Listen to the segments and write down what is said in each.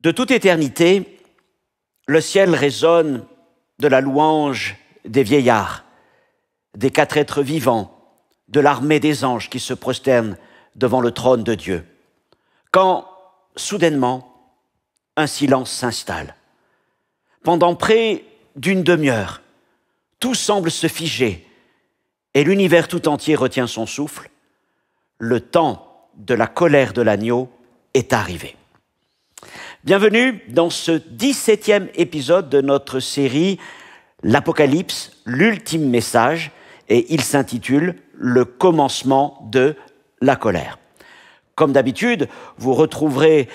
De toute éternité, le ciel résonne de la louange des vieillards, des quatre êtres vivants, de l'armée des anges qui se prosternent devant le trône de Dieu. Quand, soudainement, un silence s'installe. Pendant près d'une demi-heure, tout semble se figer et l'univers tout entier retient son souffle. Le temps de la colère de l'agneau est arrivé. Bienvenue dans ce 17e épisode de notre série L'Apocalypse, l'ultime message, et il s'intitule « Le commencement de la colère ». Comme d'habitude, vous retrouverez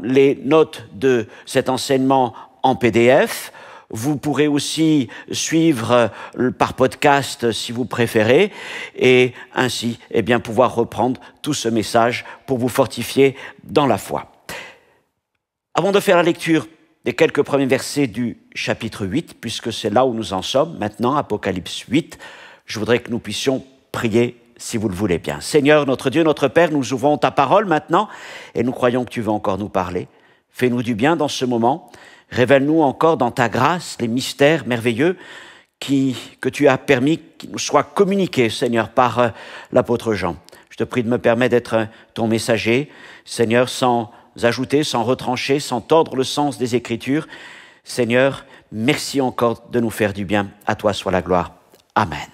les notes de cet enseignement en PDF. Vous pourrez aussi suivre par podcast si vous préférez et ainsi pouvoir reprendre tout ce message pour vous fortifier dans la foi. Avant de faire la lecture des quelques premiers versets du chapitre 8, puisque c'est là où nous en sommes maintenant, Apocalypse 8, je voudrais que nous puissions prier si vous le voulez bien. Seigneur, notre Dieu, notre Père, nous ouvrons ta parole maintenant et nous croyons que tu veux encore nous parler. Fais-nous du bien dans ce moment. Révèle-nous encore dans ta grâce les mystères merveilleux que tu as permis qu'ils nous soient communiqués, Seigneur, par l'apôtre Jean. Je te prie de me permettre d'être ton messager, Seigneur, sans ajouter, sans retrancher, sans tordre le sens des Écritures. Seigneur, merci encore de nous faire du bien. À toi soit la gloire. Amen.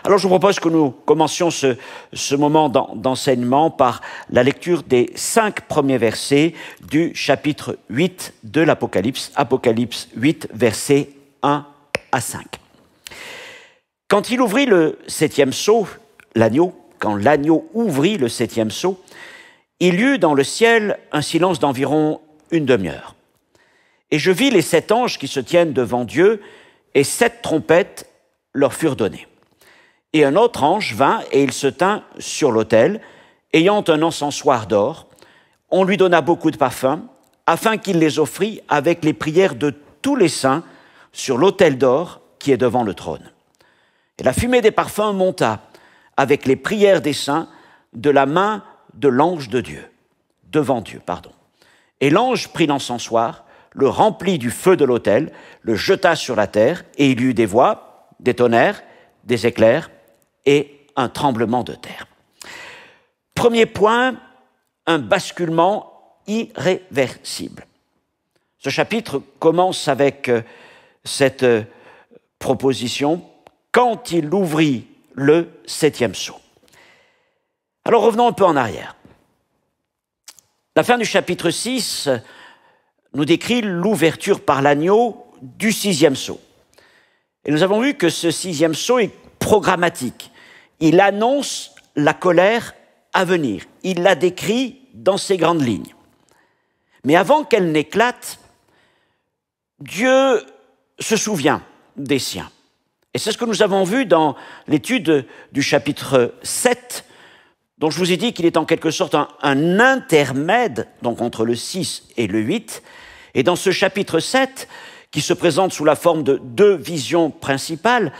Alors je vous propose que nous commencions ce moment d'enseignement par la lecture des 5 premiers versets du chapitre 8 de l'Apocalypse, Apocalypse 8, versets 1 à 5. Quand il ouvrit le 7e sceau, quand l'agneau ouvrit le 7e sceau, il y eut dans le ciel un silence d'environ une demi-heure. Et je vis les 7 anges qui se tiennent devant Dieu, et 7 trompettes leur furent données. Et un autre ange vint, et il se tint sur l'autel, ayant un encensoir d'or. On lui donna beaucoup de parfums, afin qu'il les offrît avec les prières de tous les saints sur l'autel d'or qui est devant le trône. Et la fumée des parfums monta, avec les prières des saints, de la main de l'ange de Dieu, devant Dieu. Et l'ange prit l'encensoir, le remplit du feu de l'autel, le jeta sur la terre, et il y eut des voix, des tonnerres, des éclairs, et un tremblement de terre. Premier point, un basculement irréversible. Ce chapitre commence avec cette proposition, quand il ouvrit le 7e sceau. Alors revenons un peu en arrière. La fin du chapitre 6 nous décrit l'ouverture par l'agneau du 6e sceau. Et nous avons vu que ce 6e sceau est programmatique. Il annonce la colère à venir. Il la décrit dans ses grandes lignes. Mais avant qu'elle n'éclate, Dieu se souvient des siens. Et c'est ce que nous avons vu dans l'étude du chapitre 7, dont je vous ai dit qu'il est en quelque sorte un intermède, donc entre le 6 et le 8. Et dans ce chapitre 7, qui se présente sous la forme de 2 visions principales,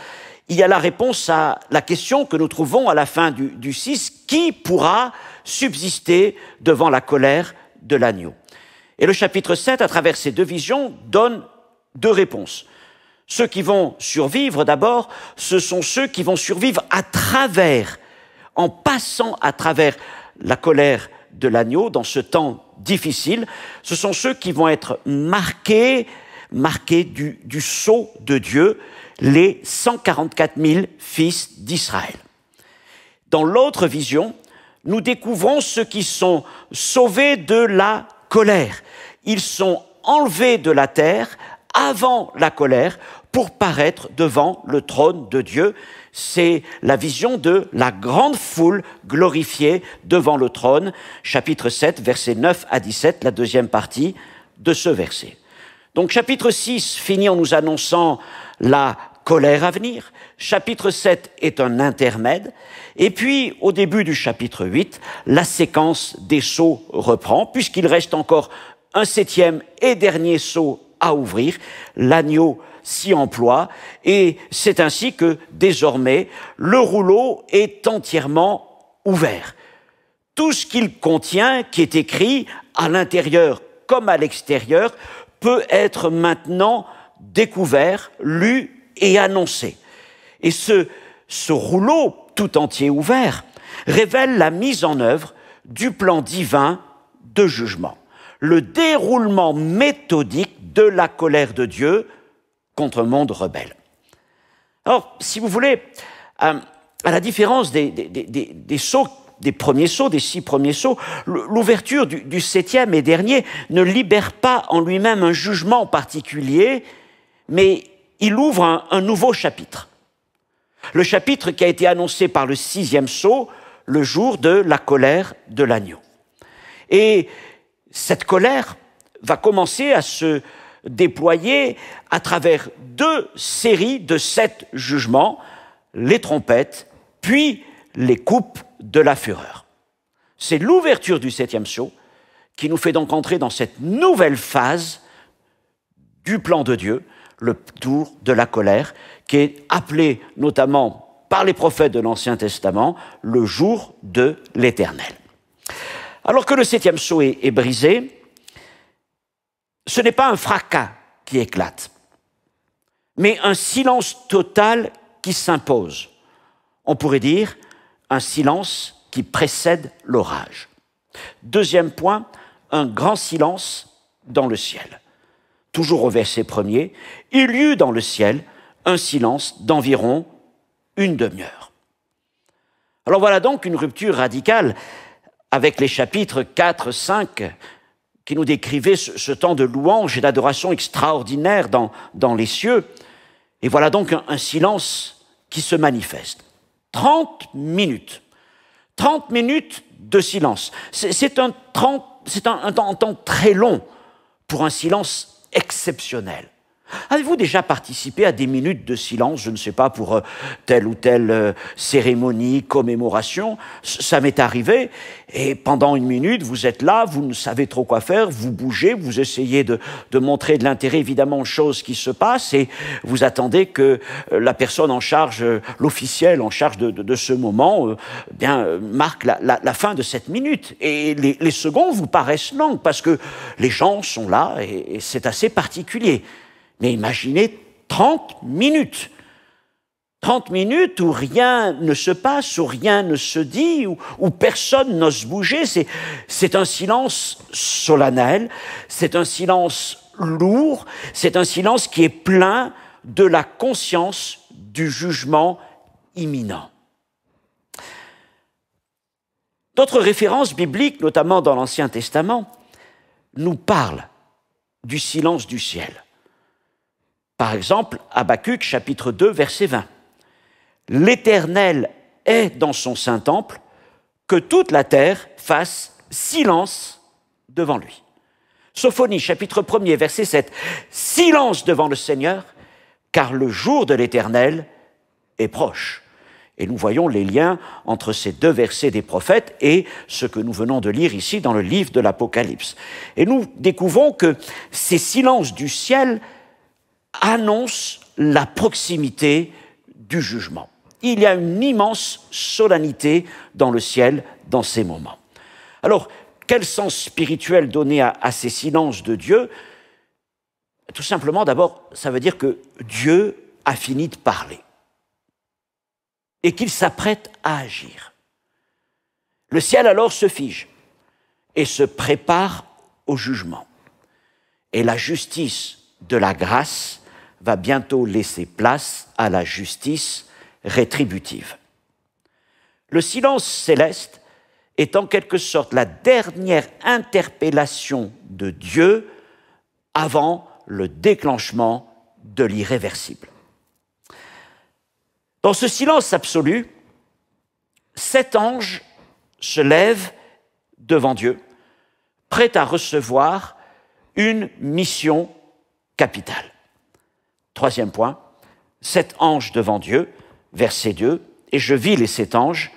il y a la réponse à la question que nous trouvons à la fin du 6, qui pourra subsister devant la colère de l'agneau? Et le chapitre 7, à travers ces 2 visions, donne 2 réponses. Ceux qui vont survivre d'abord, ce sont ceux qui vont survivre en passant à travers la colère de l'agneau dans ce temps difficile. Ce sont ceux qui vont être marqués du sceau de Dieu, les 144 000 fils d'Israël. Dans l'autre vision, nous découvrons ceux qui sont sauvés de la colère. Ils sont enlevés de la terre avant la colère pour paraître devant le trône de Dieu. C'est la vision de la grande foule glorifiée devant le trône, chapitre 7, versets 9 à 17, la deuxième partie de ce verset. Donc chapitre 6 finit en nous annonçant la colère à venir. Chapitre 7 est un intermède. Et puis, au début du chapitre 8, la séquence des sceaux reprend, puisqu'il reste encore un 7e et dernier sceau à ouvrir. L'agneau s'y emploie, et c'est ainsi que, désormais, le rouleau est entièrement ouvert. Tout ce qu'il contient, qui est écrit à l'intérieur comme à l'extérieur, peut être maintenant découvert, lu et annoncé. Et ce rouleau tout entier ouvert révèle la mise en œuvre du plan divin de jugement, le déroulement méthodique de la colère de Dieu contre un monde rebelle. Alors, si vous voulez, à la différence des sceaux, des premiers sceaux, des 6 premiers sceaux, l'ouverture du 7e et dernier ne libère pas en lui-même un jugement particulier, mais il ouvre un nouveau chapitre. Le chapitre qui a été annoncé par le 6e sceau, le jour de la colère de l'agneau. Et cette colère va commencer à se déployer à travers 2 séries de 7 jugements, les trompettes, puis les coupes de la fureur. C'est l'ouverture du 7e sceau qui nous fait donc entrer dans cette nouvelle phase du plan de Dieu, le tour de la colère, qui est appelé notamment par les prophètes de l'Ancien Testament le jour de l'Éternel. Alors que le 7e sceau est brisé, ce n'est pas un fracas qui éclate, mais un silence total qui s'impose. On pourrait dire un silence qui précède l'orage. 2e point, un grand silence dans le ciel. Toujours au verset 1er, il y eut dans le ciel un silence d'environ une demi-heure. Alors voilà donc une rupture radicale avec les chapitres 4, 5, qui nous décrivaient ce temps de louange et d'adoration extraordinaire dans les cieux. Et voilà donc un silence qui se manifeste. 30 minutes. 30 minutes de silence. C'est un temps très long pour un silence exceptionnel. Avez-vous déjà participé à des minutes de silence, je ne sais pas, pour telle ou telle cérémonie, commémoration? Ça m'est arrivé, et pendant une minute, vous êtes là, vous ne savez trop quoi faire, vous bougez, vous essayez de montrer de l'intérêt évidemment aux choses qui se passent, et vous attendez que la personne en charge, l'officiel en charge de ce moment, marque la fin de cette minute. Et les secondes vous paraissent longues, parce que les gens sont là, et c'est assez particulier. Mais imaginez 30 minutes. 30 minutes où rien ne se passe, où rien ne se dit, où personne n'ose bouger. C'est un silence solennel, c'est un silence lourd, c'est un silence qui est plein de la conscience du jugement imminent. D'autres références bibliques, notamment dans l'Ancien Testament, nous parlent du silence du ciel. Par exemple, Habacuc, chapitre 2, verset 20. « L'Éternel est dans son saint temple, que toute la terre fasse silence devant lui. » Sophonie, chapitre 1er, verset 7. « Silence devant le Seigneur, car le jour de l'Éternel est proche. » Et nous voyons les liens entre ces 2 versets des prophètes et ce que nous venons de lire ici dans le livre de l'Apocalypse. Et nous découvrons que ces silences du ciel annonce la proximité du jugement. Il y a une immense solennité dans le ciel dans ces moments. Alors, quel sens spirituel donner à ces silences de Dieu? Tout simplement, d'abord, ça veut dire que Dieu a fini de parler et qu'il s'apprête à agir. Le ciel alors se fige et se prépare au jugement. Et la justice de la grâce va bientôt laisser place à la justice rétributive. Le silence céleste est en quelque sorte la dernière interpellation de Dieu avant le déclenchement de l'irréversible. Dans ce silence absolu, 7 anges se lèvent devant Dieu, prêts à recevoir une mission capitale. 3e point, 7 anges devant Dieu, verset 2, et je vis les 7 anges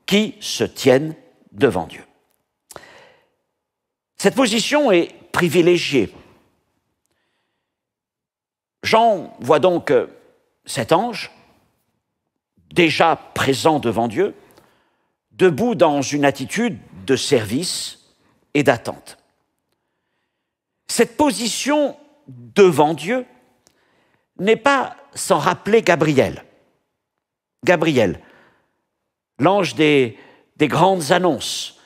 qui se tiennent devant Dieu. Cette position est privilégiée. Jean voit donc 7 anges, déjà présents devant Dieu, debout dans une attitude de service et d'attente. Cette position devant Dieu n'est pas sans rappeler Gabriel. Gabriel, l'ange des grandes annonces,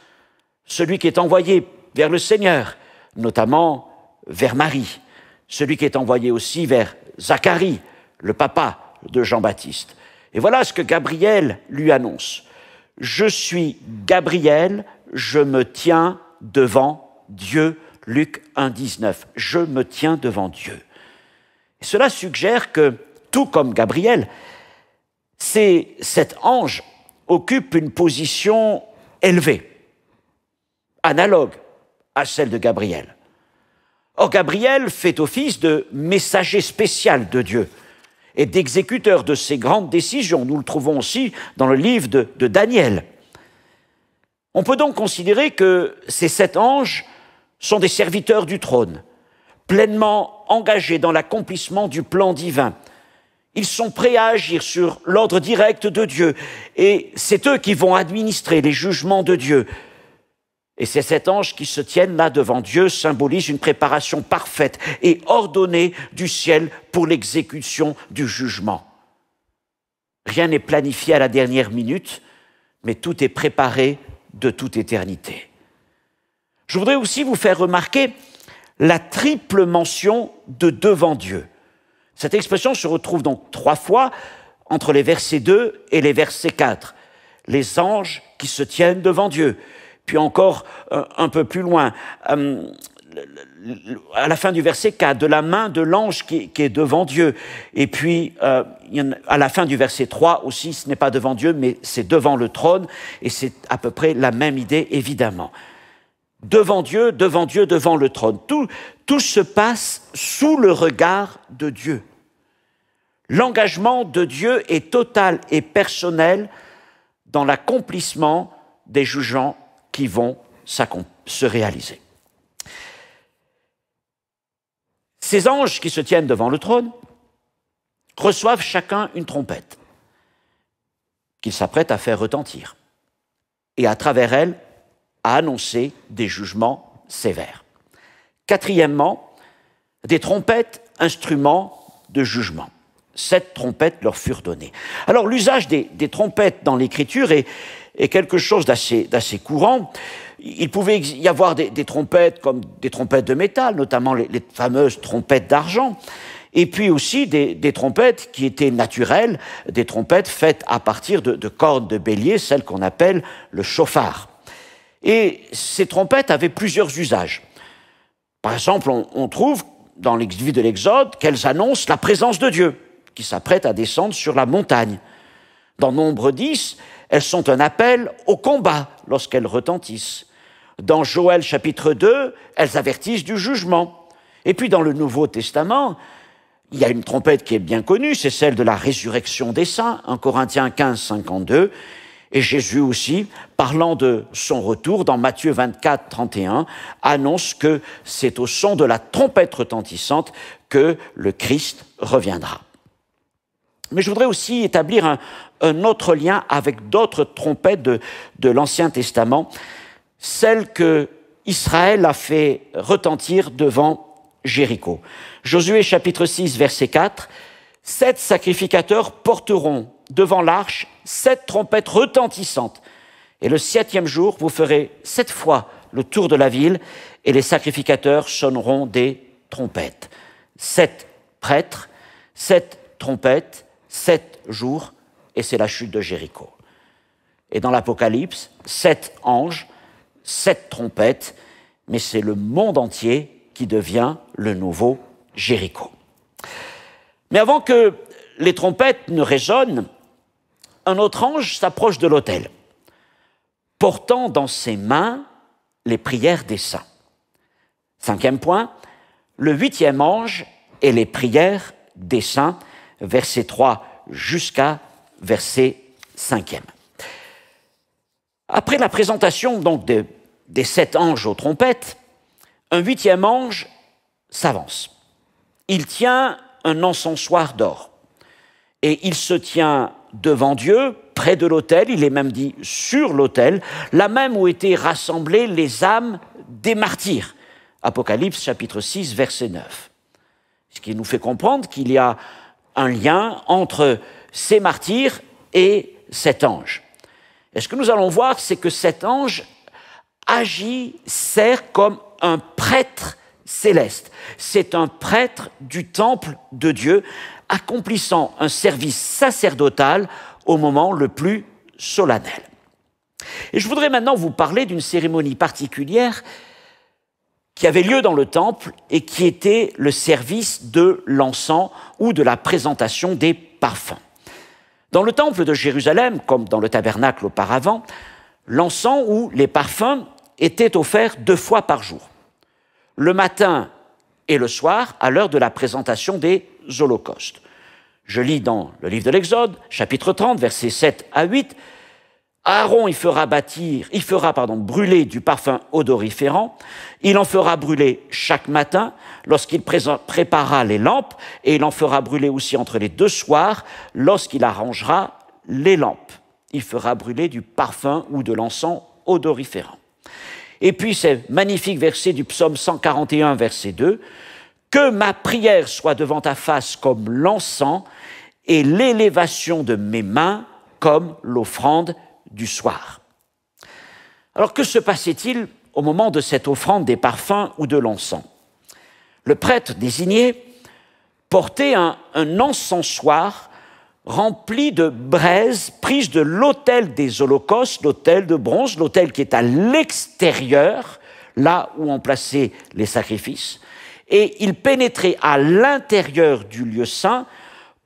celui qui est envoyé vers le Seigneur, notamment vers Marie, celui qui est envoyé aussi vers Zacharie, le papa de Jean-Baptiste. Et voilà ce que Gabriel lui annonce. « Je suis Gabriel, je me tiens devant Dieu. » Luc 1, 19. « Je me tiens devant Dieu. » Et cela suggère que, tout comme Gabriel, cet ange occupe une position élevée, analogue à celle de Gabriel. Or, Gabriel fait office de messager spécial de Dieu et d'exécuteur de ses grandes décisions. Nous le trouvons aussi dans le livre de Daniel. On peut donc considérer que ces 7 anges sont des serviteurs du trône, pleinement engagés dans l'accomplissement du plan divin. Ils sont prêts à agir sur l'ordre direct de Dieu et c'est eux qui vont administrer les jugements de Dieu. Et ces 7 anges qui se tiennent là devant Dieu symbolisent une préparation parfaite et ordonnée du ciel pour l'exécution du jugement. Rien n'est planifié à la dernière minute, mais tout est préparé de toute éternité. Je voudrais aussi vous faire remarquer la triple mention de devant Dieu. Cette expression se retrouve donc 3 fois entre les versets 2 et les versets 4. Les anges qui se tiennent devant Dieu. Puis encore un peu plus loin, à la fin du verset 4, de la main de l'ange qui est devant Dieu. Et puis, à la fin du verset 3 aussi, ce n'est pas devant Dieu, mais c'est devant le trône. Et c'est à peu près la même idée, évidemment. Devant Dieu, devant Dieu, devant le trône. Tout se passe sous le regard de Dieu. L'engagement de Dieu est total et personnel dans l'accomplissement des jugements qui vont se réaliser. Ces anges qui se tiennent devant le trône reçoivent chacun une trompette qu'ils s'apprêtent à faire retentir et à travers elle à annoncer des jugements sévères. Quatrièmement, des trompettes, instruments de jugement. 7 trompettes leur furent données. Alors l'usage des trompettes dans l'Écriture est quelque chose d'assez courant. Il pouvait y avoir des trompettes comme des trompettes de métal, notamment les fameuses trompettes d'argent, et puis aussi des trompettes qui étaient naturelles, des trompettes faites à partir de cornes de bélier, celles qu'on appelle le chauffard. Et ces trompettes avaient plusieurs usages. Par exemple, on trouve dans le livre de l'Exode qu'elles annoncent la présence de Dieu, qui s'apprête à descendre sur la montagne. Dans Nombre 10, elles sont un appel au combat lorsqu'elles retentissent. Dans Joël chapitre 2, elles avertissent du jugement. Et puis dans le Nouveau Testament, il y a une trompette qui est bien connue, c'est celle de la résurrection des saints, 1 Corinthiens 15, 52. Et Jésus aussi, parlant de son retour dans Matthieu 24, 31, annonce que c'est au son de la trompette retentissante que le Christ reviendra. Mais je voudrais aussi établir un autre lien avec d'autres trompettes de l'Ancien Testament, celles que Israël a fait retentir devant Jéricho. Josué chapitre 6, verset 4, « 7 sacrificateurs porteront devant l'arche 7 trompettes retentissantes. Et le 7e jour, vous ferez 7 fois le tour de la ville et les sacrificateurs sonneront des trompettes. 7 prêtres, 7 trompettes, 7 jours, et c'est la chute de Jéricho. Et dans l'Apocalypse, 7 anges, 7 trompettes, mais c'est le monde entier qui devient le nouveau Jéricho. Mais avant que les trompettes ne résonnent, un autre ange s'approche de l'autel, portant dans ses mains les prières des saints. 5e point, le 8e ange et les prières des saints, verset 3 jusqu'à verset 5e. Après la présentation donc des 7 anges aux trompettes, un 8e ange s'avance. Il tient un encensoir d'or et il se tient devant Dieu, près de l'autel, il est même dit sur l'autel, là même où étaient rassemblées les âmes des martyrs, Apocalypse chapitre 6, verset 9. Ce qui nous fait comprendre qu'il y a un lien entre ces martyrs et cet ange. Et ce que nous allons voir, c'est que cet ange sert comme un prêtre céleste. C'est un prêtre du temple de Dieu, accomplissant un service sacerdotal au moment le plus solennel. Et je voudrais maintenant vous parler d'une cérémonie particulière qui avait lieu dans le temple et qui était le service de l'encens ou de la présentation des parfums. Dans le temple de Jérusalem, comme dans le tabernacle auparavant, l'encens ou les parfums étaient offerts 2 fois par jour, le matin et le soir, à l'heure de la présentation des holocaustes. Je lis dans le livre de l'Exode, chapitre 30, versets 7 à 8, « Aaron il fera brûler du parfum odoriférant, il en fera brûler chaque matin lorsqu'il préparera les lampes, et il en fera brûler aussi entre les 2 soirs lorsqu'il arrangera les lampes. Il fera brûler du parfum ou de l'encens odoriférant. » Et puis ces magnifiques versets du psaume 141, verset 2, « Que ma prière soit devant ta face comme l'encens et l'élévation de mes mains comme l'offrande du soir. » Alors que se passait-il au moment de cette offrande des parfums ou de l'encens? Le prêtre désigné portait un encensoir rempli de braises prises de l'autel des holocaustes, l'autel de bronze, l'autel qui est à l'extérieur, là où on plaçait les sacrifices, et il pénétrait à l'intérieur du lieu saint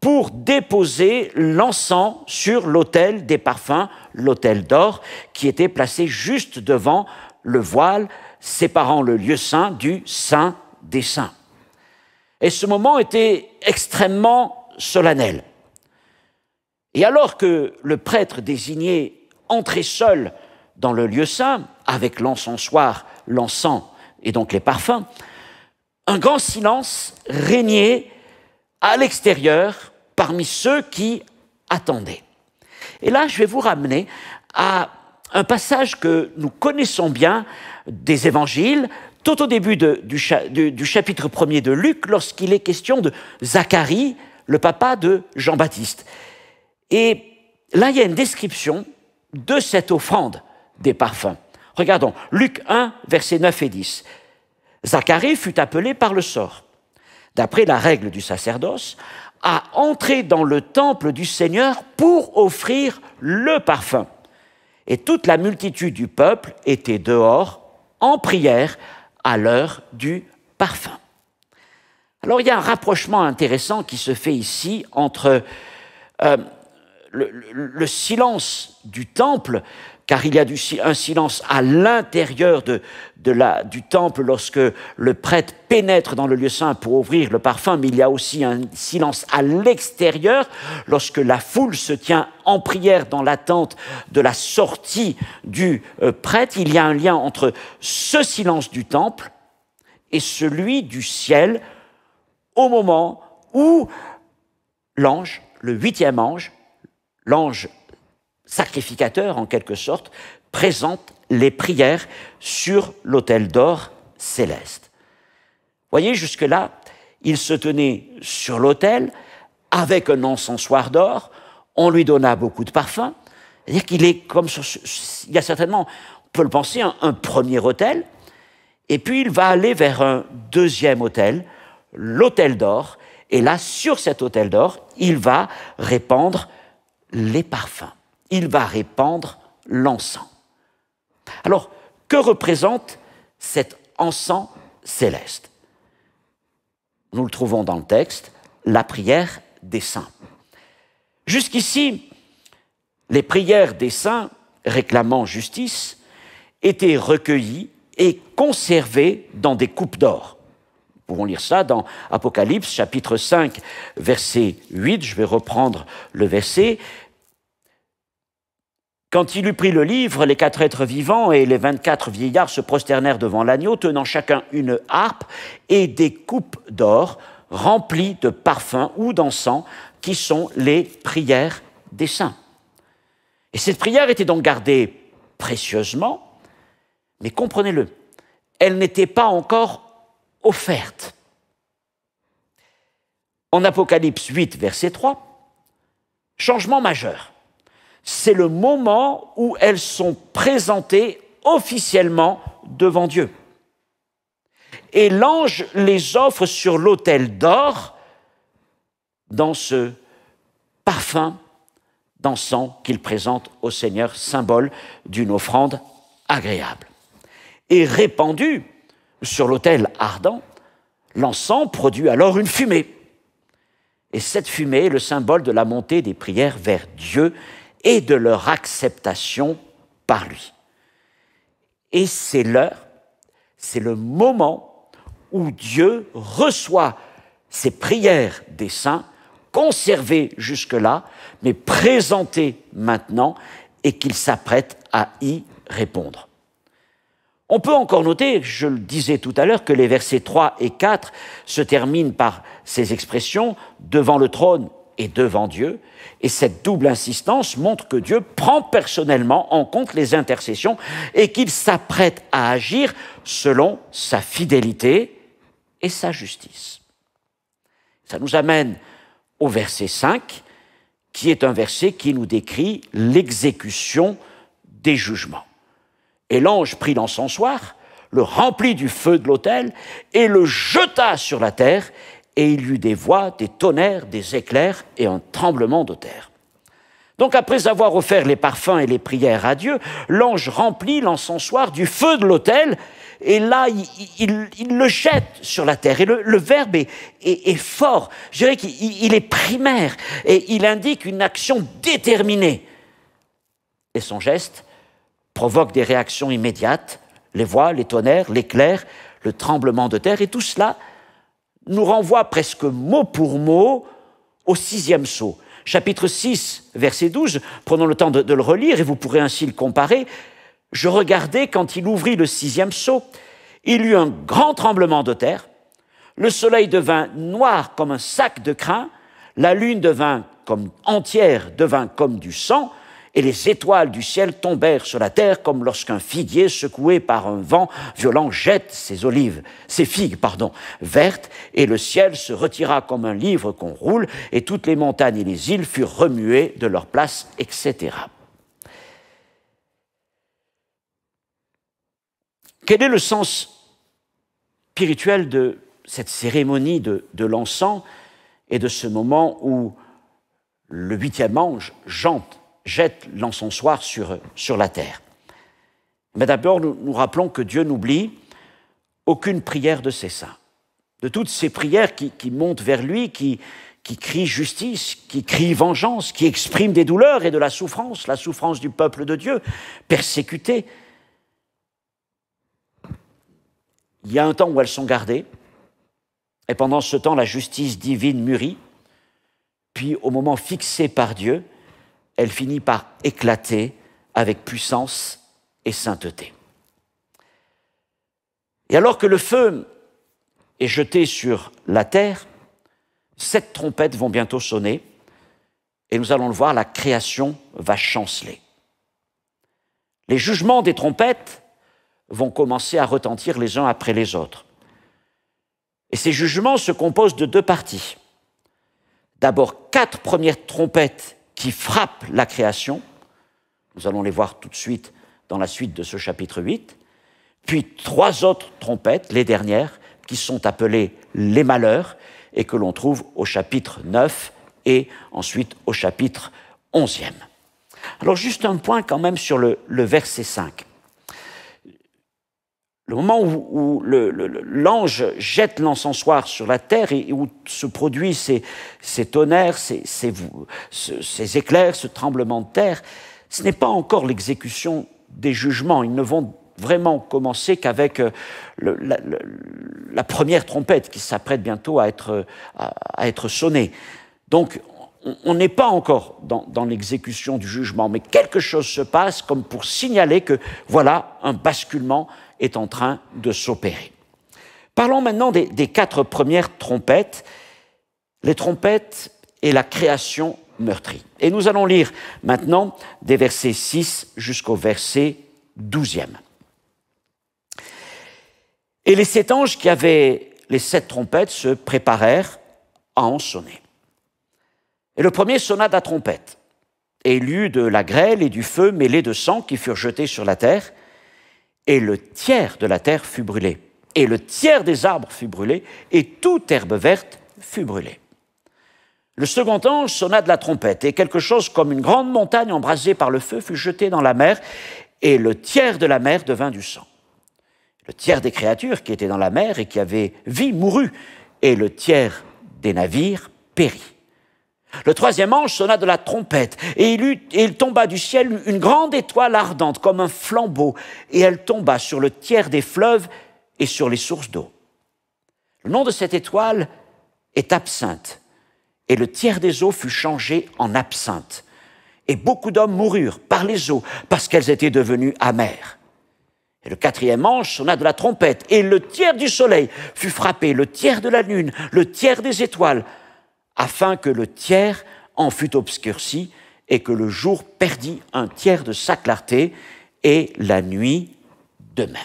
pour déposer l'encens sur l'autel des parfums, l'autel d'or, qui était placé juste devant le voile séparant le lieu saint du saint des saints. Et ce moment était extrêmement solennel. Et alors que le prêtre désigné entrait seul dans le lieu saint, avec l'encensoir, l'encens et donc les parfums, un grand silence régnait à l'extérieur parmi ceux qui attendaient. Et là, je vais vous ramener à un passage que nous connaissons bien des évangiles, tout au début du chapitre 1er de Luc, lorsqu'il est question de Zacharie, le papa de Jean-Baptiste. Et là, il y a une description de cette offrande des parfums. Regardons, Luc 1, versets 9 et 10. « Zacharie fut appelé par le sort, d'après la règle du sacerdoce, à entrer dans le temple du Seigneur pour offrir le parfum. Et toute la multitude du peuple était dehors, en prière, à l'heure du parfum. » Alors, il y a un rapprochement intéressant qui se fait ici entre le silence du temple, car il y a un silence à l'intérieur du temple lorsque le prêtre pénètre dans le lieu saint pour ouvrir le parfum, mais il y a aussi un silence à l'extérieur lorsque la foule se tient en prière dans l'attente de la sortie du prêtre. Il y a un lien entre ce silence du temple et celui du ciel au moment où l'ange, le 8e ange, l'ange sacrificateur en quelque sorte, présente les prières sur l'autel d'or céleste. Voyez, jusque-là, il se tenait sur l'autel avec un encensoir d'or, on lui donna beaucoup de parfums, c'est-à-dire qu'il est comme il y a certainement, on peut le penser, un premier autel, et puis il va aller vers un 2e autel, l'autel d'or, et là, sur cet autel d'or, il va répandre les parfums. Il va répandre l'encens. Alors, que représente cet encens céleste? Nous le trouvons dans le texte, la prière des saints. Jusqu'ici, les prières des saints réclamant justice étaient recueillies et conservées dans des coupes d'or. Nous pouvons lire ça dans Apocalypse, chapitre 5, verset 8. Je vais reprendre le verset. Quand il eut pris le livre, les 4 êtres vivants et les 24 vieillards se prosternèrent devant l'agneau, tenant chacun une harpe et des coupes d'or remplies de parfums ou d'encens, qui sont les prières des saints. Et cette prière était donc gardée précieusement, mais comprenez-le, elle n'était pas encore offertes. En Apocalypse 8, verset 3, changement majeur. C'est le moment où elles sont présentées officiellement devant Dieu. Et l'ange les offre sur l'autel d'or dans ce parfum d'encens qu'il présente au Seigneur, symbole d'une offrande agréable. Et répandu sur l'autel ardent, l'encens produit alors une fumée. Et cette fumée est le symbole de la montée des prières vers Dieu et de leur acceptation par lui. Et c'est l'heure, c'est le moment où Dieu reçoit ces prières des saints, conservées jusque-là, mais présentées maintenant, et qu'il s'apprête à y répondre. On peut encore noter, je le disais tout à l'heure, que les versets 3 et 4 se terminent par ces expressions « devant le trône » et « devant Dieu », et cette double insistance montre que Dieu prend personnellement en compte les intercessions et qu'il s'apprête à agir selon sa fidélité et sa justice. Ça nous amène au verset 5, qui est un verset qui nous décrit l'exécution des jugements. Et l'ange prit l'encensoir, le remplit du feu de l'autel et le jeta sur la terre, et il y eut des voix, des tonnerres, des éclairs et un tremblement de terre. Donc après avoir offert les parfums et les prières à Dieu, l'ange remplit l'encensoir du feu de l'autel, et là, il le jette sur la terre. Et le verbe est fort, je dirais qu'il est primaire, et il indique une action déterminée. Et son geste provoque des réactions immédiates, les voix, les tonnerres, l'éclair, le tremblement de terre, et tout cela nous renvoie presque mot pour mot au 6e sceau. Chapitre 6, verset 12, prenons le temps de le relire, et vous pourrez ainsi le comparer. Je regardais quand il ouvrit le 6e sceau, il y eut un grand tremblement de terre, le soleil devint noir comme un sac de crin, la lune devint comme du sang, et les étoiles du ciel tombèrent sur la terre comme lorsqu'un figuier secoué par un vent violent jette ses figues vertes, et le ciel se retira comme un livre qu'on roule, et toutes les montagnes et les îles furent remuées de leur place, etc. Quel est le sens spirituel de cette cérémonie de l'encens et de ce moment où le 8e ange jette l'encensoir sur la terre? Mais d'abord, nous rappelons que Dieu n'oublie aucune prière de ses saints. De toutes ces prières qui montent vers lui, qui crient justice, qui crient vengeance, qui expriment des douleurs et de la souffrance du peuple de Dieu, persécuté. Il y a un temps où elles sont gardées, et pendant ce temps, la justice divine mûrit, puis au moment fixé par Dieu, elle finit par éclater avec puissance et sainteté. Et alors que le feu est jeté sur la terre, 7 trompettes vont bientôt sonner, et nous allons le voir, la création va chanceler. Les jugements des trompettes vont commencer à retentir les uns après les autres. Et ces jugements se composent de 2 parties. D'abord, 4 premières trompettes qui frappent la création. Nous allons les voir tout de suite dans la suite de ce chapitre 8. Puis 3 autres trompettes, les dernières, qui sont appelées les malheurs et que l'on trouve au chapitre 9 et ensuite au chapitre 11e. Alors juste un point quand même sur le verset 5. Le moment où l'ange jette l'encensoir sur la terre et où se produisent ces tonnerres, ces éclairs, ce tremblement de terre, ce n'est pas encore l'exécution des jugements. Ils ne vont vraiment commencer qu'avec la première trompette qui s'apprête bientôt à être sonnée. Donc, on n'est pas encore dans l'exécution du jugement, mais quelque chose se passe comme pour signaler que, voilà, un basculement est en train de s'opérer. Parlons maintenant des 4 premières trompettes, les trompettes et la création meurtrie. Et nous allons lire maintenant des versets 6 jusqu'au verset 12e. Et les 7 anges qui avaient les 7 trompettes se préparèrent à en sonner. Et le premier sonna de la trompette, et il y eut de la grêle et du feu mêlés de sang qui furent jetés sur la terre, et le tiers de la terre fut brûlé, et le tiers des arbres fut brûlé, et toute herbe verte fut brûlée. Le second ange sonna de la trompette, et quelque chose comme une grande montagne embrasée par le feu fut jetée dans la mer, et le tiers de la mer devint du sang. Le tiers des créatures qui étaient dans la mer et qui avaient vie mourut, et le tiers des navires périt. Le troisième ange sonna de la trompette, et il tomba du ciel une grande étoile ardente, comme un flambeau, et elle tomba sur le tiers des fleuves et sur les sources d'eau. Le nom de cette étoile est Absinthe, et le tiers des eaux fut changé en absinthe. Et beaucoup d'hommes moururent par les eaux, parce qu'elles étaient devenues amères. Et le quatrième ange sonna de la trompette, et le tiers du soleil fut frappé, le tiers de la lune, le tiers des étoiles, afin que le tiers en fût obscurci et que le jour perdît un tiers de sa clarté et la nuit de même.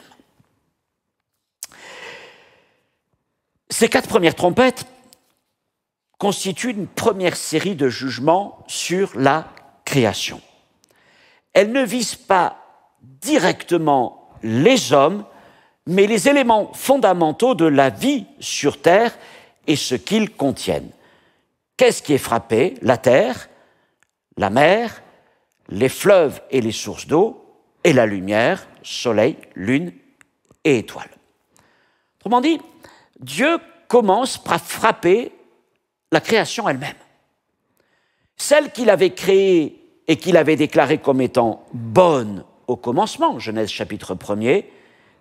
Ces 4 premières trompettes constituent une première série de jugements sur la création. Elles ne visent pas directement les hommes, mais les éléments fondamentaux de la vie sur terre et ce qu'ils contiennent. Qu'est-ce qui est frappé? La terre, la mer, les fleuves et les sources d'eau, et la lumière, soleil, lune et étoiles. Autrement dit, Dieu commence par frapper la création elle-même. Celle qu'il avait créée et qu'il avait déclarée comme étant bonne au commencement, Genèse chapitre 1er,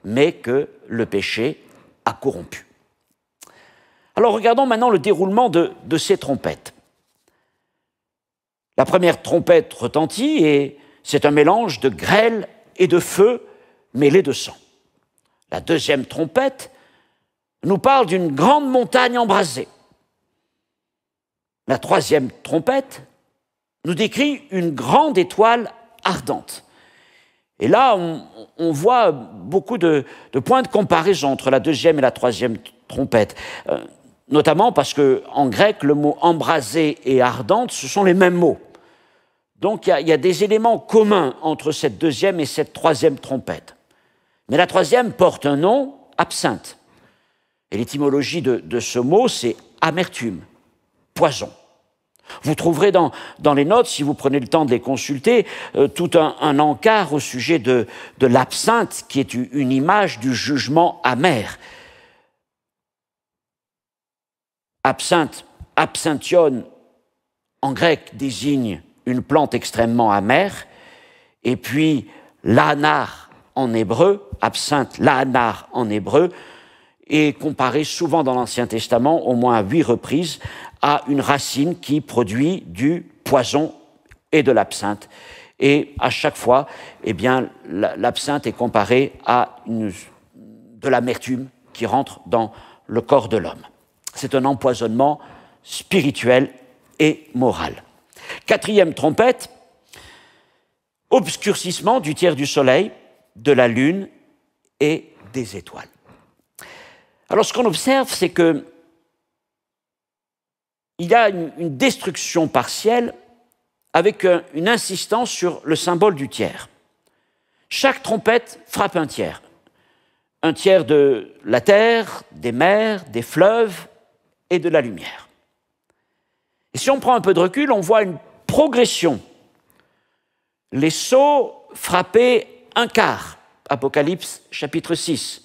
mais que le péché a corrompu. Alors regardons maintenant le déroulement de ces trompettes. La première trompette retentit et c'est un mélange de grêle et de feu mêlés de sang. La deuxième trompette nous parle d'une grande montagne embrasée. La troisième trompette nous décrit une grande étoile ardente. Et là, on voit beaucoup de points de comparaison entre la deuxième et la troisième trompette. Notamment parce qu'en grec, le mot embrasé et ardente, ce sont les mêmes mots. Donc il y a des éléments communs entre cette deuxième et cette troisième trompette. Mais la troisième porte un nom, absinthe. Et l'étymologie de ce mot, c'est amertume, poison. Vous trouverez dans les notes, si vous prenez le temps de les consulter, tout un encart au sujet de l'absinthe, qui est une image du jugement amer. Absinthe, absinthion, en grec, désigne une plante extrêmement amère, et puis la'anar en hébreu, absinthe, la'anar en hébreu, est comparé souvent dans l'Ancien Testament, au moins à 8 reprises, à une racine qui produit du poison et de l'absinthe. Et à chaque fois, eh bien, l'absinthe est comparée à de l'amertume qui rentre dans le corps de l'homme. C'est un empoisonnement spirituel et moral. Quatrième trompette, obscurcissement du tiers du soleil, de la lune et des étoiles. Alors ce qu'on observe, c'est qu'il y a une destruction partielle avec une insistance sur le symbole du tiers. Chaque trompette frappe un tiers de la terre, des mers, des fleuves et de la lumière. Et si on prend un peu de recul, on voit une progression. Les sceaux frappaient un quart, Apocalypse chapitre 6,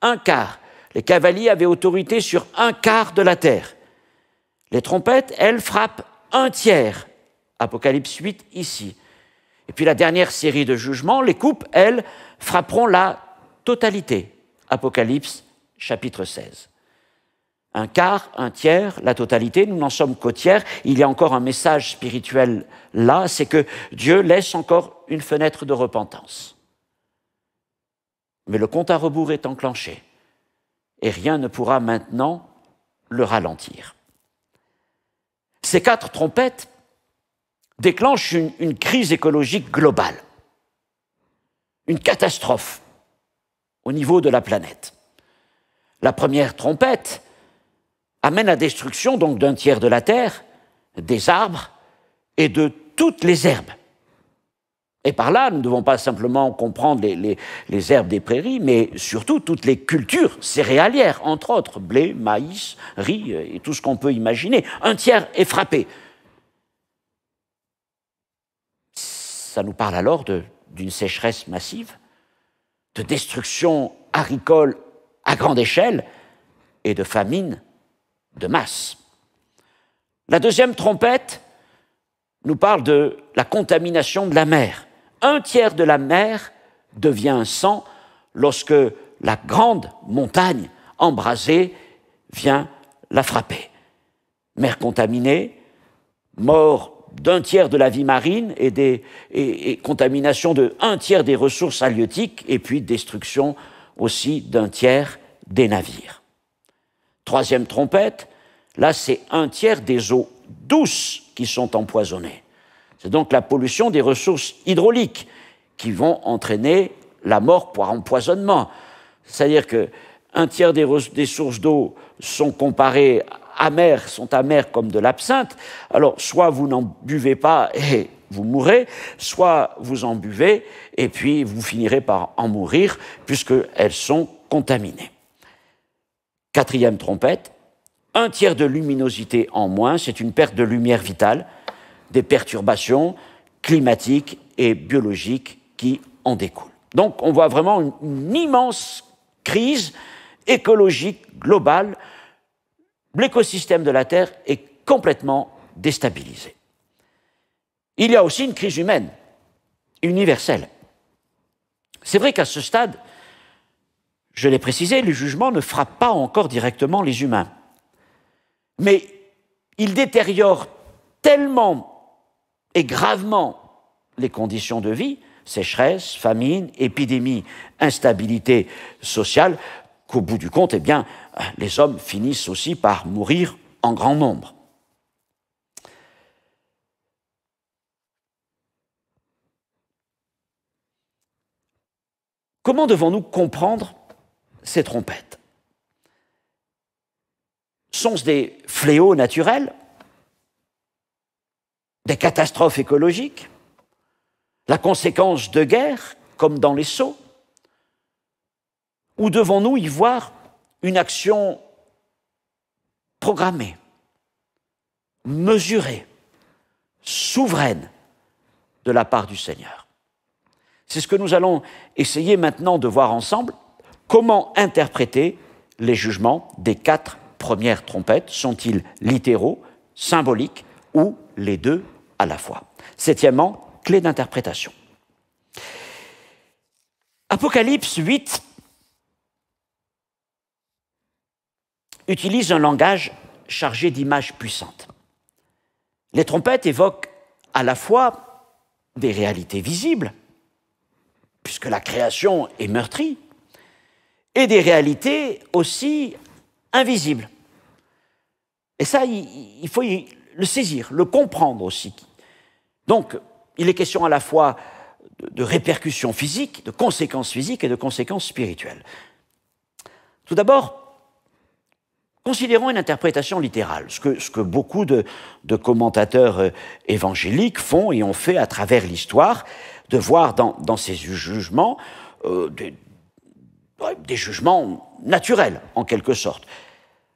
un quart. Les cavaliers avaient autorité sur un quart de la terre. Les trompettes, elles, frappent un tiers, Apocalypse 8 ici. Et puis la dernière série de jugements, les coupes, elles, frapperont la totalité, Apocalypse chapitre 16. Un quart, un tiers, la totalité, nous n'en sommes qu'au tiers. Il y a encore un message spirituel là, c'est que Dieu laisse encore une fenêtre de repentance. Mais le compte à rebours est enclenché et rien ne pourra maintenant le ralentir. Ces 4 trompettes déclenchent une crise écologique globale, une catastrophe au niveau de la planète. La première trompette amène la destruction donc d'un tiers de la terre, des arbres et de toutes les herbes. Et par là, nous ne devons pas simplement comprendre les herbes des prairies, mais surtout toutes les cultures céréalières, entre autres, blé, maïs, riz et tout ce qu'on peut imaginer. Un tiers est frappé. Ça nous parle alors d'une sécheresse massive, de destruction agricole à grande échelle et de famine de masse. La deuxième trompette nous parle de la contamination de la mer. Un tiers de la mer devient sang lorsque la grande montagne embrasée vient la frapper. Mer contaminée, mort d'un tiers de la vie marine et contamination de un tiers des ressources halieutiques et puis destruction aussi d'un tiers des navires. Troisième trompette, là c'est un tiers des eaux douces qui sont empoisonnées. C'est donc la pollution des ressources hydrauliques qui vont entraîner la mort par empoisonnement. C'est-à-dire qu'un tiers des sources d'eau sont comparées sont amères comme de l'absinthe. Alors, soit vous n'en buvez pas et vous mourrez, soit vous en buvez et puis vous finirez par en mourir puisqu'elles sont contaminées. Quatrième trompette, un tiers de luminosité en moins, c'est une perte de lumière vitale, des perturbations climatiques et biologiques qui en découlent. Donc, on voit vraiment une immense crise écologique globale. L'écosystème de la Terre est complètement déstabilisé. Il y a aussi une crise humaine, universelle. C'est vrai qu'à ce stade, je l'ai précisé, le jugement ne frappe pas encore directement les humains. Mais il détériore tellement et gravement les conditions de vie, sécheresse, famine, épidémie, instabilité sociale, qu'au bout du compte, eh bien, les hommes finissent aussi par mourir en grand nombre. Comment devons-nous comprendre ces trompettes? Sont-ce des fléaux naturels, des catastrophes écologiques, la conséquence de guerres, comme dans les Sceaux? Ou devons-nous y voir une action programmée, mesurée, souveraine de la part du Seigneur? C'est ce que nous allons essayer maintenant de voir ensemble. Comment interpréter les jugements des 4 premières trompettes? Sont-ils littéraux, symboliques ou les deux à la fois? Septièmement, clé d'interprétation. Apocalypse 8 utilise un langage chargé d'images puissantes. Les trompettes évoquent à la fois des réalités visibles, puisque la création est meurtrie, et des réalités aussi invisibles. Et ça, il faut le saisir, le comprendre aussi. Donc, il est question à la fois de répercussions physiques, de conséquences physiques et de conséquences spirituelles. Tout d'abord, considérons une interprétation littérale, ce que beaucoup de commentateurs évangéliques font et ont fait à travers l'histoire, de voir dans ces jugements des jugements naturels, en quelque sorte.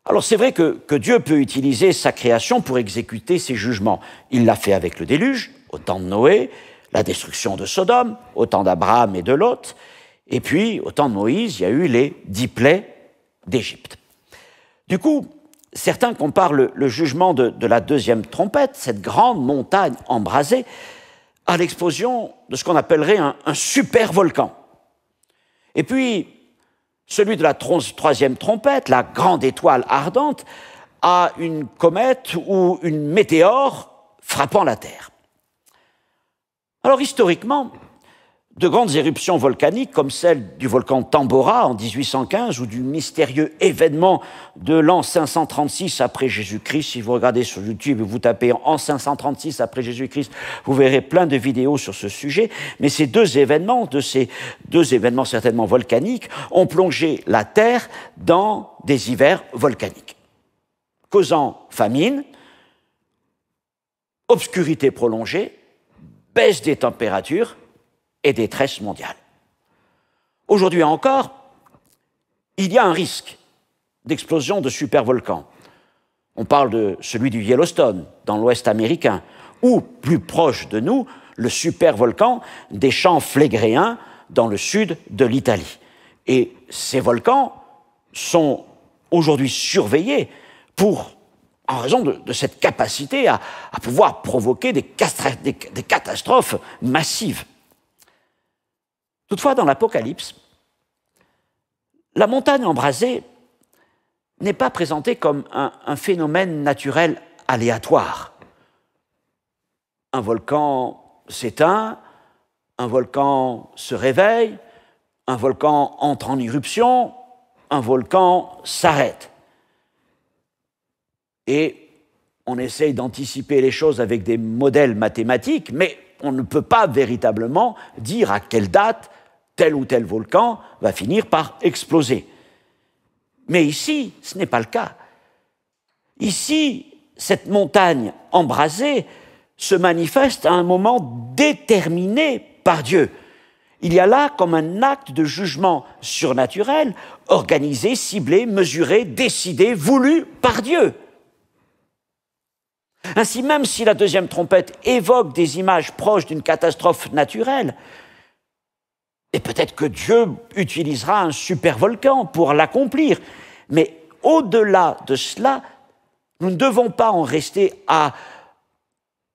Alors c'est vrai que Dieu peut utiliser sa création pour exécuter ses jugements. Il l'a fait avec le déluge, au temps de Noé, la destruction de Sodome, au temps d'Abraham et de Lot, et puis au temps de Moïse, il y a eu les 10 plaies d'Égypte. Du coup, certains comparent le jugement de la deuxième trompette, cette grande montagne embrasée, à l'explosion de ce qu'on appellerait un super volcan. Et puis, celui de la troisième trompette, la grande étoile ardente, à une comète ou une météore frappant la Terre. Alors, historiquement, de grandes éruptions volcaniques comme celle du volcan Tambora en 1815 ou du mystérieux événement de l'an 536 après Jésus-Christ. Si vous regardez sur YouTube et vous tapez en 536 après Jésus-Christ, vous verrez plein de vidéos sur ce sujet. Mais ces deux événements certainement volcaniques, ont plongé la Terre dans des hivers volcaniques, causant famine, obscurité prolongée, baisse des températures et détresse mondiale. Aujourd'hui encore, il y a un risque d'explosion de supervolcans. On parle de celui du Yellowstone, dans l'Ouest américain, ou, plus proche de nous, le supervolcan des champs Flégréens, dans le sud de l'Italie. Et ces volcans sont aujourd'hui surveillés en raison de cette capacité à pouvoir provoquer des catastrophes massives. Toutefois, dans l'Apocalypse, la montagne embrasée n'est pas présentée comme un phénomène naturel aléatoire. Un volcan s'éteint, un volcan se réveille, un volcan entre en éruption, un volcan s'arrête. Et on essaye d'anticiper les choses avec des modèles mathématiques, mais on ne peut pas véritablement dire à quelle date tel ou tel volcan va finir par exploser. Mais ici, ce n'est pas le cas. Ici, cette montagne embrasée se manifeste à un moment déterminé par Dieu. Il y a là comme un acte de jugement surnaturel, organisé, ciblé, mesuré, décidé, voulu par Dieu. Ainsi, même si la deuxième trompette évoque des images proches d'une catastrophe naturelle, et peut-être que Dieu utilisera un supervolcan pour l'accomplir, mais au-delà de cela, nous ne devons pas en rester à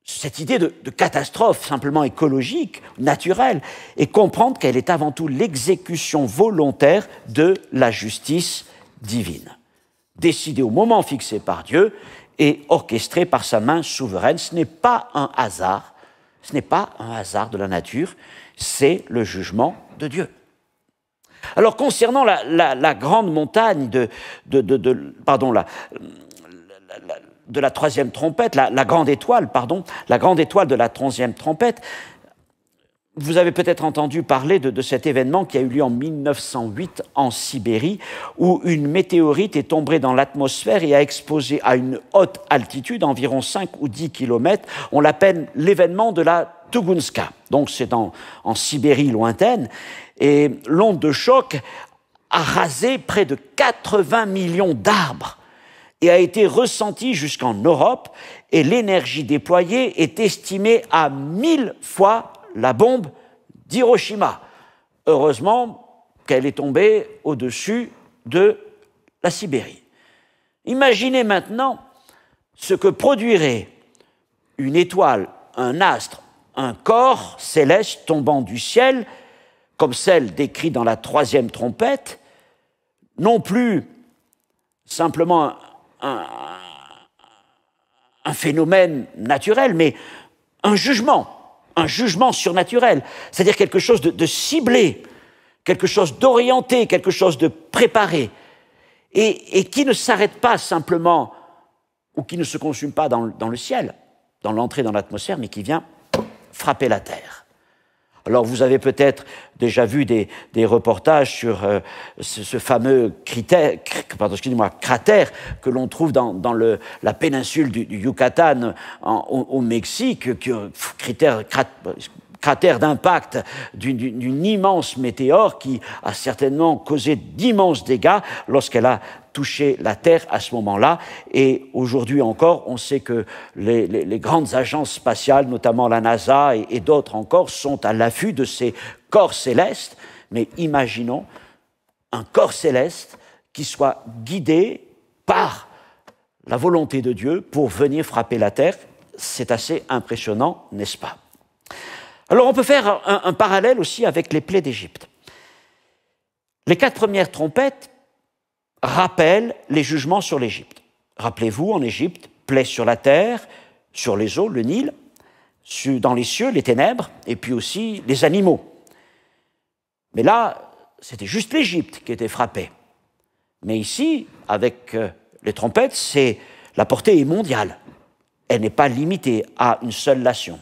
cette idée de catastrophe simplement écologique, naturelle, et comprendre qu'elle est avant tout l'exécution volontaire de la justice divine, décidée au moment fixé par Dieu et orchestrée par sa main souveraine. Ce n'est pas un hasard, de la nature, c'est le jugement de Dieu. Alors, concernant la grande montagne de la troisième trompette, la grande étoile de la troisième trompette, vous avez peut-être entendu parler de cet événement qui a eu lieu en 1908 en Sibérie, où une météorite est tombée dans l'atmosphère et a explosé à une haute altitude, environ 5 ou 10 kilomètres. On l'appelle l'événement de la Tunguska. Donc c'est en Sibérie lointaine. Et l'onde de choc a rasé près de 80 millions d'arbres et a été ressentie jusqu'en Europe. Et l'énergie déployée est estimée à 1000 fois la bombe d'Hiroshima. Heureusement qu'elle est tombée au-dessus de la Sibérie. Imaginez maintenant ce que produirait une étoile, un astre, un corps céleste tombant du ciel, comme celle décrite dans la troisième trompette, non plus simplement un phénomène naturel, mais un jugement surnaturel, c'est-à-dire quelque chose de ciblé, quelque chose d'orienté, quelque chose de préparé, et qui ne s'arrête pas simplement, ou qui ne se consume pas dans le ciel, dans l'entrée dans l'atmosphère, mais qui vient frapper la Terre. Alors vous avez peut-être déjà vu des reportages sur ce fameux cratère que l'on trouve dans la péninsule du Yucatan au Mexique, cratère d'impact d'une immense météore qui a certainement causé d'immenses dégâts lorsqu'elle a touché la Terre à ce moment-là. Et aujourd'hui encore, on sait que les grandes agences spatiales, notamment la NASA et d'autres encore, sont à l'affût de ces corps célestes. Mais imaginons un corps céleste qui soit guidé par la volonté de Dieu pour venir frapper la Terre. C'est assez impressionnant, n'est-ce pas? Alors on peut faire un parallèle aussi avec les plaies d'Égypte. Les 4 premières trompettes rappellent les jugements sur l'Égypte. Rappelez-vous, en Égypte, plaies sur la terre, sur les eaux, le Nil, dans les cieux, les ténèbres, et puis aussi les animaux. Mais là, c'était juste l'Égypte qui était frappée. Mais ici, avec les trompettes, la portée est mondiale. Elle n'est pas limitée à une seule nation.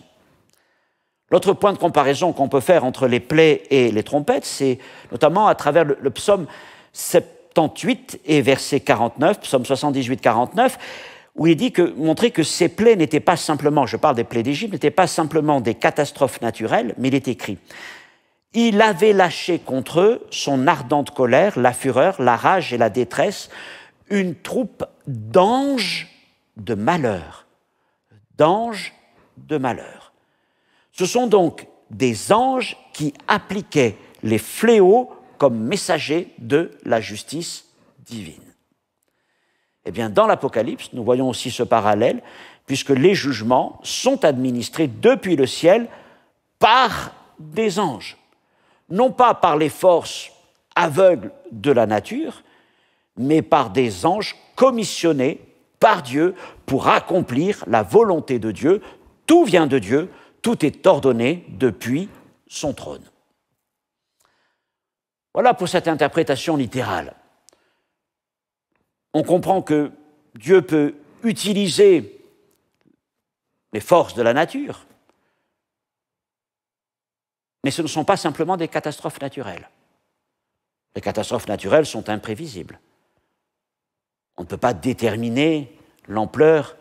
L'autre point de comparaison qu'on peut faire entre les plaies et les trompettes, c'est notamment à travers le psaume 78 et verset 49, psaume 78, 49, où il dit montrer que ces plaies n'étaient pas simplement, je parle des plaies d'Égypte, n'étaient pas simplement des catastrophes naturelles, mais il est écrit « Il avait lâché contre eux son ardente colère, la fureur, la rage et la détresse, une troupe d'anges de malheur. » D'anges de malheur. Ce sont donc des anges qui appliquaient les fléaux comme messagers de la justice divine. Eh bien, dans l'Apocalypse, nous voyons aussi ce parallèle, puisque les jugements sont administrés depuis le ciel par des anges. Non pas par les forces aveugles de la nature, mais par des anges commissionnés par Dieu pour accomplir la volonté de Dieu. Tout vient de Dieu, tout est ordonné depuis son trône. Voilà pour cette interprétation littérale. On comprend que Dieu peut utiliser les forces de la nature, mais ce ne sont pas simplement des catastrophes naturelles. Les catastrophes naturelles sont imprévisibles. On ne peut pas déterminer l'ampleur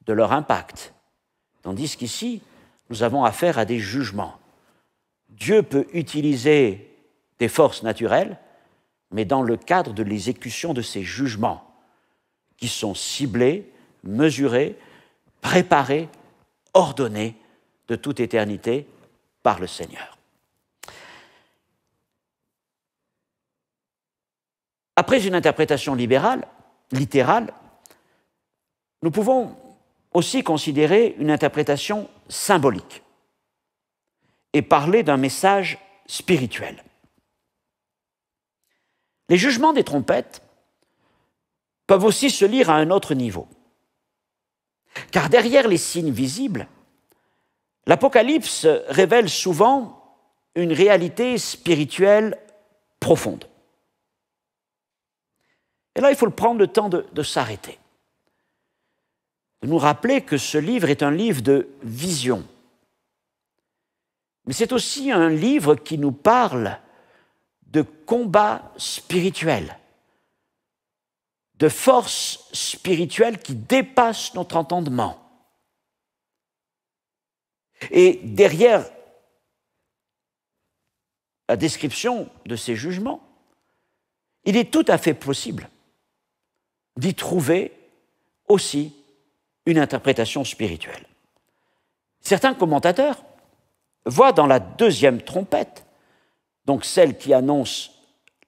de leur impact. Tandis qu'ici, nous avons affaire à des jugements. Dieu peut utiliser des forces naturelles, mais dans le cadre de l'exécution de ces jugements, qui sont ciblés, mesurés, préparés, ordonnés de toute éternité par le Seigneur. Après une interprétation littérale, nous pouvons aussi considérer une interprétation symbolique et parler d'un message spirituel. Les jugements des trompettes peuvent aussi se lire à un autre niveau. Car derrière les signes visibles, l'Apocalypse révèle souvent une réalité spirituelle profonde. Et là, il faut prendre le temps de s'arrêter, de nous rappeler que ce livre est un livre de vision. Mais c'est aussi un livre qui nous parle de combat spirituel, de forces spirituelles qui dépassent notre entendement. Et derrière la description de ces jugements, il est tout à fait possible d'y trouver aussi une interprétation spirituelle. Certains commentateurs voient dans la deuxième trompette, donc celle qui annonce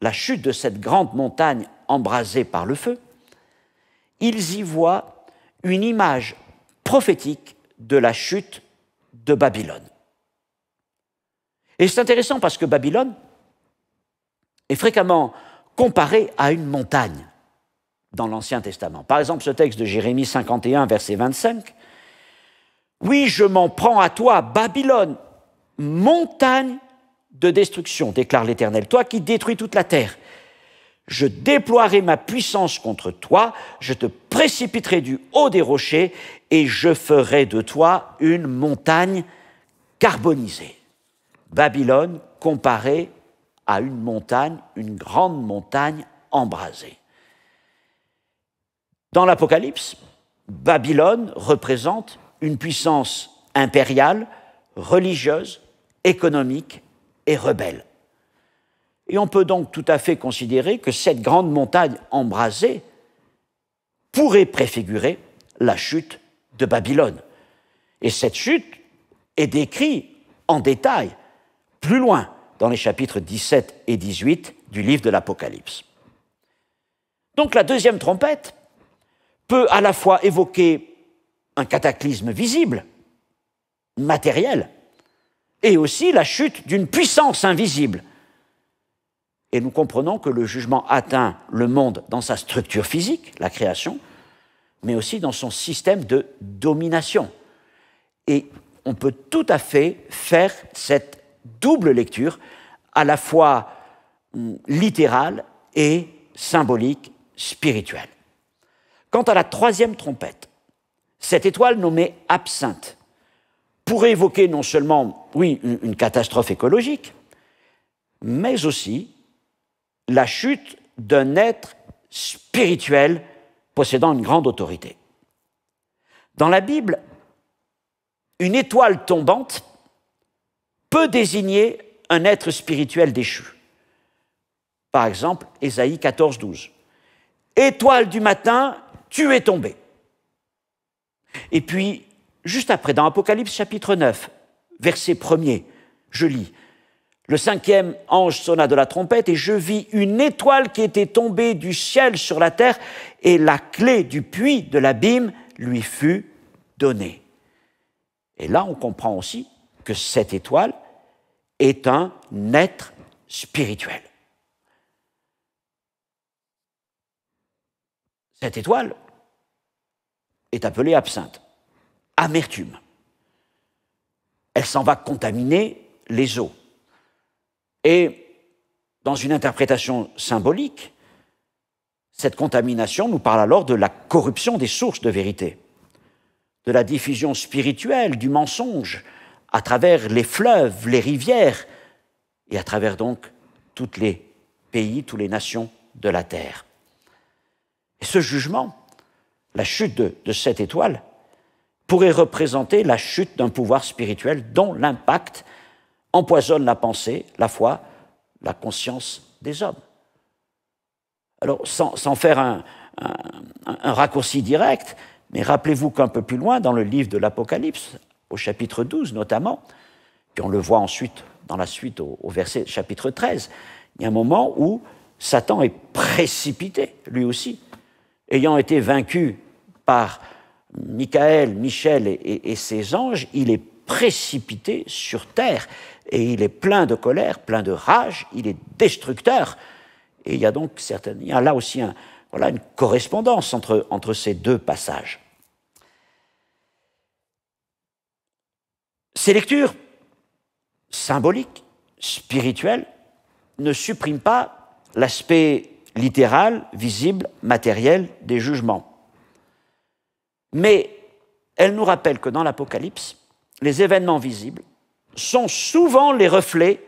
la chute de cette grande montagne embrasée par le feu, ils y voient une image prophétique de la chute de Babylone. Et c'est intéressant parce que Babylone est fréquemment comparée à une montagne dans l'Ancien Testament. Par exemple, ce texte de Jérémie 51, verset 25, « Oui, je m'en prends à toi, Babylone, montagne de destruction, déclare l'Éternel, toi qui détruis toute la terre. Je déploierai ma puissance contre toi, je te précipiterai du haut des rochers et je ferai de toi une montagne carbonisée. » Babylone comparée à une montagne, une grande montagne embrasée. Dans l'Apocalypse, Babylone représente une puissance impériale, religieuse, économique et rebelle. Et on peut donc tout à fait considérer que cette grande montagne embrasée pourrait préfigurer la chute de Babylone. Et cette chute est décrite en détail plus loin dans les chapitres 17 et 18 du livre de l'Apocalypse. Donc la deuxième trompette peut à la fois évoquer un cataclysme visible, matériel, et aussi la chute d'une puissance invisible. Et nous comprenons que le jugement atteint le monde dans sa structure physique, la création, mais aussi dans son système de domination. Et on peut tout à fait faire cette double lecture à la fois littérale et symbolique, spirituelle. Quant à la troisième trompette, cette étoile nommée Absinthe pourrait évoquer non seulement, oui, une catastrophe écologique, mais aussi la chute d'un être spirituel possédant une grande autorité. Dans la Bible, une étoile tombante peut désigner un être spirituel déchu. Par exemple, Ésaïe 14, 12. « Étoile du matin, tu es tombée. » Et puis, juste après, dans Apocalypse chapitre 9, verset 1er, je lis « Le cinquième ange sonna de la trompette et je vis une étoile qui était tombée du ciel sur la terre et la clé du puits de l'abîme lui fut donnée. » Et là, on comprend aussi que cette étoile est un être spirituel. Cette étoile est appelée absinthe, amertume. Elle s'en va contaminer les eaux. Et dans une interprétation symbolique, cette contamination nous parle alors de la corruption des sources de vérité, de la diffusion spirituelle du mensonge à travers les fleuves, les rivières et à travers donc tous les pays, toutes les nations de la terre. Et ce jugement, la chute de cette étoile, pourrait représenter la chute d'un pouvoir spirituel dont l'impact empoisonne la pensée, la foi, la conscience des hommes. Alors, sans faire un raccourci direct, mais rappelez-vous qu'un peu plus loin, dans le livre de l'Apocalypse, au chapitre 12 notamment, puis on le voit ensuite dans la suite au verset chapitre 13, il y a un moment où Satan est précipité, lui aussi, ayant été vaincu par Michael, Michel et ses anges, il est précipité sur terre et il est plein de colère, plein de rage, il est destructeur. Et il y a donc il y a là aussi une correspondance entre ces deux passages. Ces lectures symboliques, spirituelles, ne suppriment pas l'aspect littéral, visible, matériel des jugements. Mais elles nous rappellent que dans l'Apocalypse, les événements visibles sont souvent les reflets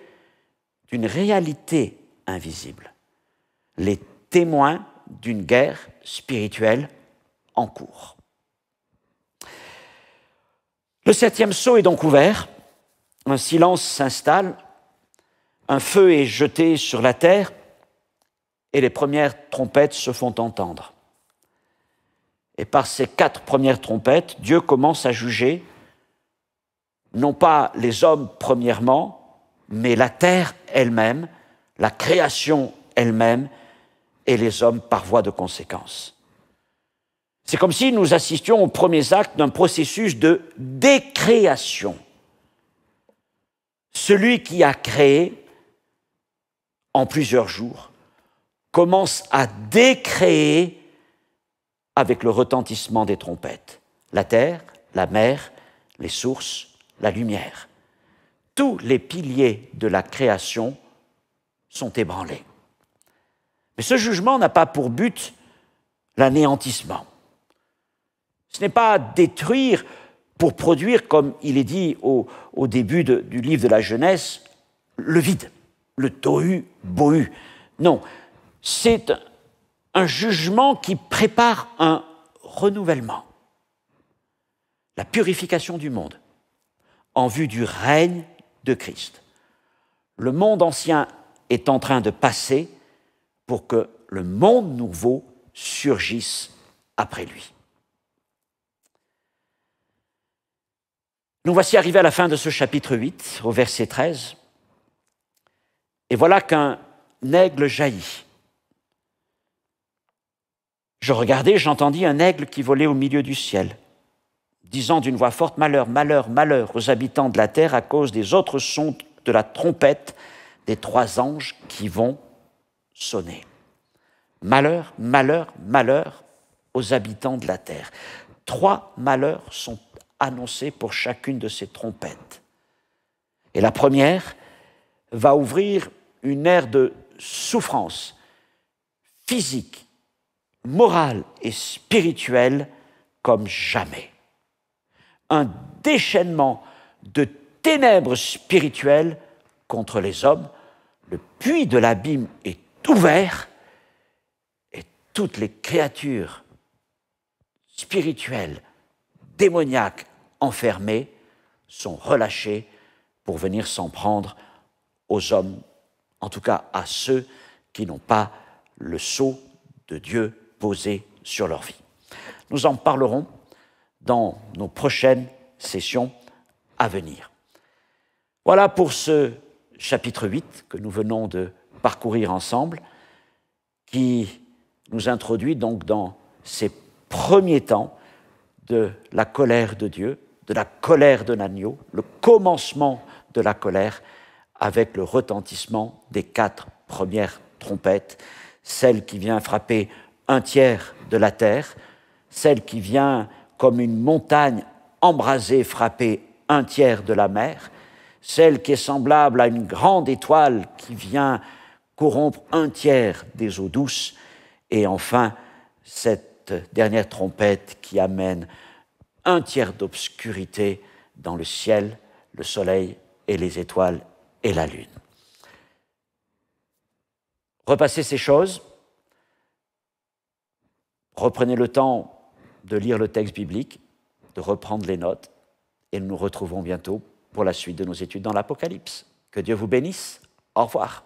d'une réalité invisible, les témoins d'une guerre spirituelle en cours. Le septième sceau est donc ouvert, un silence s'installe, un feu est jeté sur la terre et les premières trompettes se font entendre. Et par ces 4 premières trompettes, Dieu commence à juger non pas les hommes premièrement, mais la terre elle-même, la création elle-même et les hommes par voie de conséquence. C'est comme si nous assistions aux premiers actes d'un processus de décréation. Celui qui a créé en plusieurs jours commence à décréer avec le retentissement des trompettes. La terre, la mer, les sources, la lumière. Tous les piliers de la création sont ébranlés. Mais ce jugement n'a pas pour but l'anéantissement. Ce n'est pas détruire pour produire, comme il est dit au début du livre de la Genèse, le vide, le tohu bohu. Non, c'est un jugement qui prépare un renouvellement, la purification du monde en vue du règne de Christ. Le monde ancien est en train de passer pour que le monde nouveau surgisse après lui. Nous voici arrivés à la fin de ce chapitre 8, au verset 13. Et voilà qu'un aigle jaillit. Je regardai, j'entendis un aigle qui volait au milieu du ciel, disant d'une voix forte, « Malheur, malheur, malheur aux habitants de la terre à cause des autres sons de la trompette des 3 anges qui vont sonner. » Malheur, malheur, malheur aux habitants de la terre. 3 malheurs sont annoncés pour chacune de ces trompettes. Et la première va ouvrir une ère de souffrance physique, morale et spirituelle comme jamais. Un déchaînement de ténèbres spirituelles contre les hommes. Le puits de l'abîme est ouvert et toutes les créatures spirituelles, démoniaques, enfermées, sont relâchées pour venir s'en prendre aux hommes, en tout cas à ceux qui n'ont pas le sceau de Dieu posé sur leur vie. Nous en parlerons dans nos prochaines sessions à venir. Voilà pour ce chapitre 8 que nous venons de parcourir ensemble, qui nous introduit donc dans ces premiers temps de la colère de Dieu, de la colère de l'agneau, le commencement de la colère avec le retentissement des 4 premières trompettes, celle qui vient frapper 1/3 de la terre, celle qui vient comme une montagne embrasée frapper 1/3 de la mer, celle qui est semblable à une grande étoile qui vient corrompre 1/3 des eaux douces, et enfin cette dernière trompette qui amène 1/3 d'obscurité dans le ciel, le soleil et les étoiles et la lune. Repassez ces choses, reprenez le temps de lire le texte biblique, de reprendre les notes, et nous nous retrouvons bientôt pour la suite de nos études dans l'Apocalypse. Que Dieu vous bénisse. Au revoir.